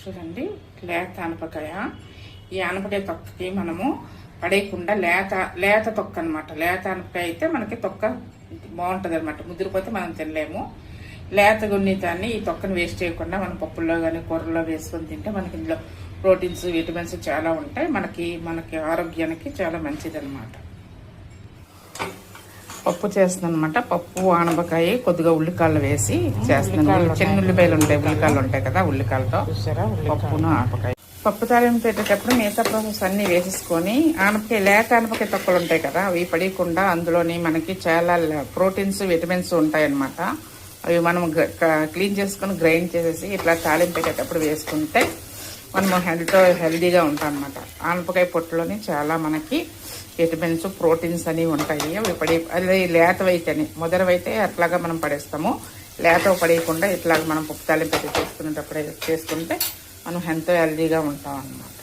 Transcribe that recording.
చూడండి, లేత ఆనపకాయ. ఈ ఆనపకాయ తొక్కకి మనము పడేయకుండా లేత తొక్క అనమాట. లేత ఆనపకాయ అయితే మనకి తొక్క బాగుంటుంది అనమాట. ముదిరిపోతే మనం తినలేము. లేత గున్నితాన్ని ఈ తొక్కను వేస్ట్ చేయకుండా మనం పప్పుల్లో కానీ కూరల్లో వేసుకొని తింటే మనకి ఇందులో ప్రోటీన్స్, విటమిన్స్ చాలా ఉంటాయి. మనకి ఆరోగ్యానికి చాలా మంచిది అనమాట. పప్పు చేస్తుంది అనమాట. పప్పు ఆనపకాయ కొద్దిగా ఉల్లికాయలు వేసి చేస్తున్నాను. చిన్న ఉల్లిపాయలు ఉంటాయి, ఉల్లికాయలు ఉంటాయి కదా, ఉల్లికాయలతో పప్పును ఆనపకాయ. పప్పు తాలింపు పెట్టేటప్పుడు మిగతా ప్రాసెస్ అన్ని వేసేసుకొని ఆనపకాయ, లేత ఆనపకాయ తొక్కలు ఉంటాయి కదా, అవి పడేయకుండా అందులోని మనకి చాలా ప్రోటీన్స్, విటమిన్స్ ఉంటాయి అన్నమాట. అవి మనం క్లీన్ చేసుకుని గ్రైండ్ చేసేసి ఇట్లా తాలింపు పెట్టేటప్పుడు వేసుకుంటే మనం హెల్దీగా ఉంటాం అనమాట. ఆనపకాయ పొట్టులోని చాలా మనకి విటమిన్స్, ప్రోటీన్స్ అనేవి ఉంటాయి. అవి అది లేతవైతేనే, ముదరవైతే అట్లాగా మనం పడేస్తాము. లేత పడేయకుండా ఇట్లాగా మనం పప్పు తాలింపు చేసుకునేటప్పుడు చేసుకుంటే మనం ఎంతో హెల్దీగా ఉంటాం అన్నమాట.